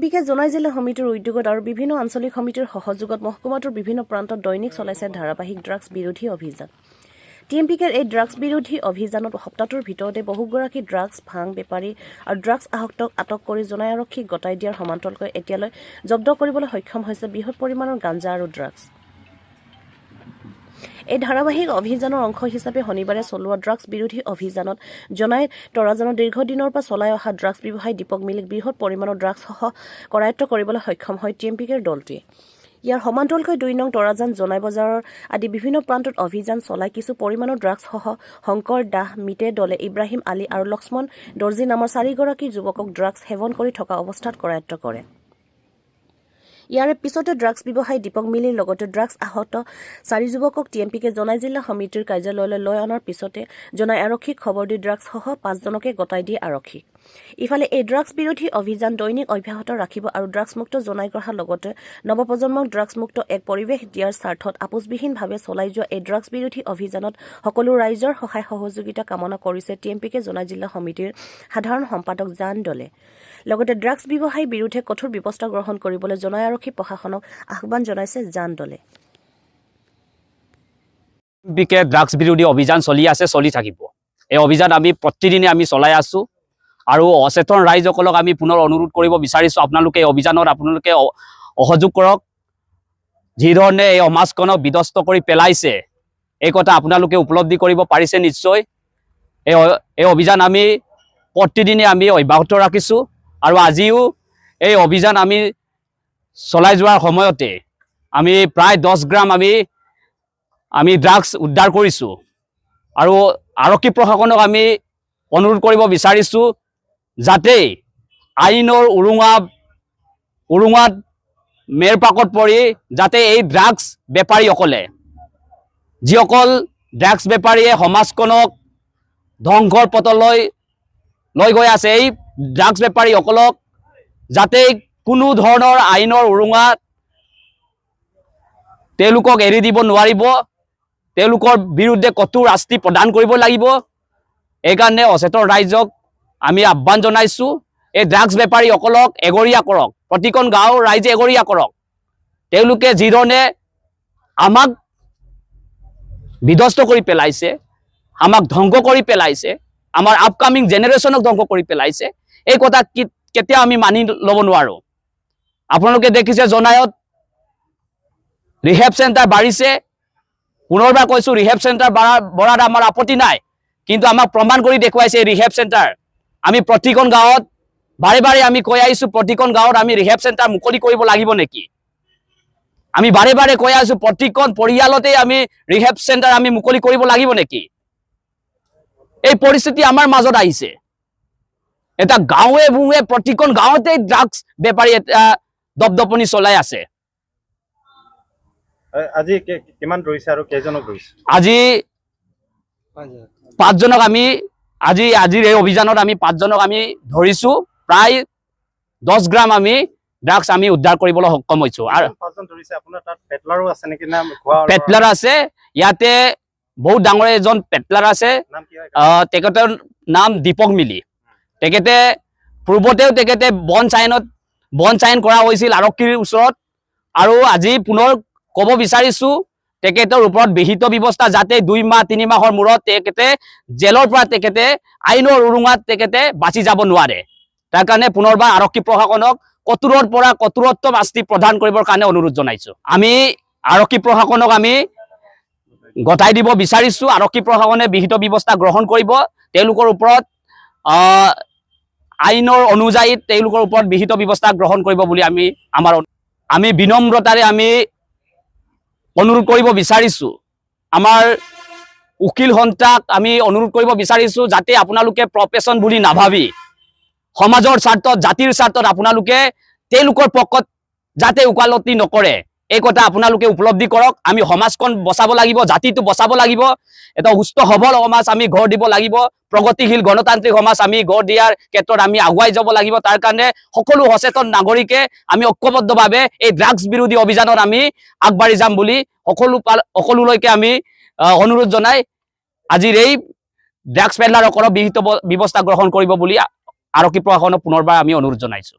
টিএমপিকে জনাই জিলা সমিতিৰ উদ্যোগত আৰু বিভিন্ন আঞ্চলিক সমিতিৰ সহযোগত মহকুমাটোৰ বিভিন্ন প্ৰান্তত দৈনিক চলাইছে ধাৰাবাহিক ড্ৰাগছ বিৰোধী অভিযান। টিএমপিকে এই ড্ৰাগছ বিৰোধী অভিযানত সপ্তাহটোৰ ভিতৰতে বহুগৰাকী ড্ৰাগছ ভাং বেপাৰী আৰু ড্ৰাগছ আহক্তক আটক কৰি জনাই আৰক্ষীক গতাই দিয়াৰ সমান্তৰালকৈ এতিয়ালৈ জব্দ কৰিবলৈ সক্ষম হৈছে বৃহৎ পৰিমাণৰ গাঞ্জা আৰু ড্ৰাগছ। এই ধাৰাবাহিক অভিযানৰ অংশ হিচাপে শনিবাৰে চলোৱা ড্ৰাগছ বিৰোধী অভিযানত জনাই তৰাজানত দীৰ্ঘদিনৰ পৰা চলাই অহা ড্ৰাগছ ব্যৱসায়ী দীপক মিলিক বৃহৎ পৰিমাণৰ ড্ৰাগছসহ কৰায়ত্ব কৰিবলৈ সক্ষম হয় টিএমপিকেৰ দলটোৱে। ইয়াৰ সমান্তৰালকৈ ২ নং তৰাজান জনাই বজাৰৰ আদি বিভিন্ন প্ৰান্তত অভিযান চলাই কিছু পৰিমাণৰ ড্ৰাগছসহ শংকৰ দাস মিতে দলে ইব্ৰাহিম আলী আৰু লক্ষ্মণ দৰ্জী নামৰ 4গৰাকী যুৱকক ড্ৰাগছ সেৱন কৰি থকা অৱস্থাত কৰায়ত্ব কৰে। ইয়াৰে পিছতে ড্ৰাগছ ব্যৱসায়ী দীপক মিলিৰ লগতে ড্ৰাগছ আহত 4 যুৱকক টিএমপিকে জনাই জিলা সমিতিৰ কাৰ্যালয়লৈ লৈ অনাৰ পিছতে জনাই আৰক্ষীক খবৰ দি ড্ৰাগছসহ 5জনকে গতাই দিয়ে আৰক্ষীক। ইফালে এই ড্ৰাগছ বিৰোধী অভিযান দৈনিক অব্যাহত ৰাখিব আৰু ড্ৰাগছমুক্ত জনাই গঢ়াৰ লগতে নৱপ্ৰজন্মক ড্ৰাগছমুক্ত এক পৰিৱেশ দিয়াৰ স্বাৰ্থত আপোচবিহীনভাৱে চলাই যোৱা এই ড্ৰাগছ বিৰোধী অভিযানত সকলো ৰাইজৰ সহায় সহযোগিতা কামনা কৰিছে টিএমপিকে জনাই জিলা সমিতিৰ সাধাৰণ সম্পাদক জান দলে। লগতে ড্ৰাগছ ব্যৱসায়ীৰ বিৰুদ্ধে কঠোৰ ব্যৱস্থা গ্ৰহণ কৰিবলৈ জনাই আৰক্ষী প্ৰশাসনক আহ্বান জনাইছে জান দলে। টিএমপিকে ড্ৰাগছ বিৰোধী অভিযান চলি আছে, চলি থাকিব। এই অভিযান আমি প্ৰতিদিনে আমি চলাই আছো আৰু অচেতন ৰাইজসকলক আমি পুনৰ অনুৰোধ কৰিব বিচাৰিছো আপোনালোকে এই অভিযানত আপোনালোকে সহযোগ কৰক। যিধৰণে এই সমাজখনক বিধ্বস্ত কৰি পেলাইছে এই কথা আপোনালোকে উপলব্ধি কৰিব পাৰিছে নিশ্চয়। এই অভিযান আমি প্ৰতিদিনে আমি অব্যাহত ৰাখিছো আৰু আজিও এই অভিযান আমি চলাই যোৱাৰ সময়তে আমি প্ৰায় 10 গ্ৰাম আমি ড্ৰাগছ উদ্ধাৰ কৰিছো আৰু আৰক্ষী প্ৰশাসনক আমি অনুৰোধ কৰিব বিচাৰিছো যাতে আইনৰ উৰুঙাত মেৰপাকত পৰি যাতে এই ড্ৰাগছ বেপাৰীসকলে যিসকল ড্ৰাগছ বেপাৰীয়ে সমাজখনক ধ্বংসৰ পথলৈ লৈ গৈ আছে, এই ড্ৰাগছ বেপাৰীসকলক যাতে কোনো ধৰণৰ আইনৰ উৰুঙাত তেওঁলোকক এৰি দিব নোৱাৰিব, তেওঁলোকৰ বিৰুদ্ধে কঠোৰ শাস্তি প্ৰদান কৰিব লাগিব। এইকাৰণে অচেতন ৰাইজক আমি আহ্বান জনাইছো এই ড্ৰাগছ বেপাৰীসকলক এগৰীয়া কৰক, প্ৰতিখন গাঁৱৰ ৰাইজে এগৰীয়া কৰক। তেওঁলোকে যিধৰণে আমাক বিধ্বস্ত কৰি পেলাইছে, আমাক ধ্বংস কৰি পেলাইছে, আমাৰ আপকামিং জেনেৰেশ্যনক ধ্বংস কৰি পেলাইছে, এই কথা কেতিয়াও আমি মানি ল'ব নোৱাৰো। আপোনালোকে দেখিছে জনায়ত ৰিহেব চেণ্টাৰ বাঢ়িছে। পুনৰবাৰ কৈছো ৰিহেব চেণ্টাৰ বঢ়াত আমাৰ আপত্তি নাই, কিন্তু আমাক প্ৰমাণ কৰি দেখুৱাইছে ৰিহেব চেণ্টাৰ। আমি প্ৰতিখন গাঁৱত বাৰে বাৰে আমি কৈ আহিছো প্ৰতিখন গাঁৱত আমি ৰিহেব চেণ্টাৰ মুকলি কৰিব লাগিব নেকি। আমি বাৰে বাৰে কৈ আহিছো প্ৰতিখন পৰিয়ালতে আমি ৰিহেব চেণ্টাৰ আমি মুকলি কৰিব লাগিব নেকি। এই পৰিস্থিতি আমাৰ মাজত আহিছে। এটা গাঁৱে ভূঞে প্ৰতিখন গাঁৱতে ড্ৰাগছ বেপাৰী এটা দপদপনি চলাই আছে। আজি কিমান ধৰিছে আৰু কেইজনক ধৰিছে? আজি 5জনক আমি আজিৰ এই অভিযানত আমি 5জনক আমি ধৰিছো। প্ৰায় 10 গ্ৰাম আমি ড্ৰাগছ আমি উদ্ধাৰ কৰিবলৈ সক্ষম হৈছো। আৰু 5জন ধৰিছে, আপোনাৰ তাত পেটলাৰো আছে নেকি? নাম পেটলাৰ আছে, ইয়াতে বহুত ডাঙৰ এজন পেটলাৰ আছে, তেখেতৰ নাম দীপক মিলি। তেখেতে পূৰ্বতেও তেখেতে বন চাইন কৰা হৈছিল আৰক্ষীৰ ওচৰত, আৰু আজি পুনৰ ক'ব বিচাৰিছো তেখেতৰ ওপৰত বিহিত ব্যৱস্থা যাতে 2 মাহ 3 মাহৰ মূৰত তেখেতে জেলৰ পৰা তেখেতে আইনৰ উৰুঙাত তেখেতে বাচি যাব নোৱাৰে। তাৰ কাৰণে পুনৰবাৰ আৰক্ষী প্ৰশাসনক কঠোৰৰ পৰা কঠোৰত্ব শাস্তি প্ৰদান কৰিবৰ কাৰণে অনুৰোধ জনাইছো। আমি আৰক্ষী প্ৰশাসনক আমি গতাই দিব বিচাৰিছো, আৰক্ষী প্ৰশাসনে বিহিত ব্যৱস্থা গ্ৰহণ কৰিব, তেওঁলোকৰ ওপৰত আইনৰ অনুযায়ী তেওঁলোকৰ ওপৰত বিহিত ব্যৱস্থা গ্ৰহণ কৰিব বুলি আমি বিনম্ৰতাৰে আমি অনুৰোধ কৰিব বিচাৰিছো। আমাৰ উকিল সন্থাক আমি অনুৰোধ কৰিব বিচাৰিছো যাতে আপোনালোকে প্ৰফেশ্যন বুলি নাভাবি সমাজৰ স্বাৰ্থত, জাতিৰ স্বাৰ্থত আপোনালোকে তেওঁলোকৰ পক্ষত যাতে ওকালতি নকৰে, এই কথা আপোনালোকে উপলব্ধি কৰক। আমি সমাজখন বচাব লাগিব, জাতিটো বচাব লাগিব, এটা সুস্থ সবল সমাজ আমি গঢ় দিব লাগিব, প্ৰগতিশীল গণতান্ত্ৰিক সমাজ আমি গঢ় দিয়াৰ ক্ষেত্ৰত আমি আগুৱাই যাব লাগিব। তাৰ কাৰণে সকলো সচেতন নাগৰিকে আমি ঐক্যবদ্ধভাৱে এই ড্ৰাগছ বিৰোধী অভিযানত আমি আগবাঢ়ি যাম বুলি সকলোলৈকে আমি অনুৰোধ জনাই আজিৰ এই ড্ৰাগছ পেডলাৰসকলক বিহিত ব্যৱস্থা গ্ৰহণ কৰিব বুলি আৰক্ষী প্ৰশাসনক পুনৰবাৰ আমি অনুৰোধ জনাইছো।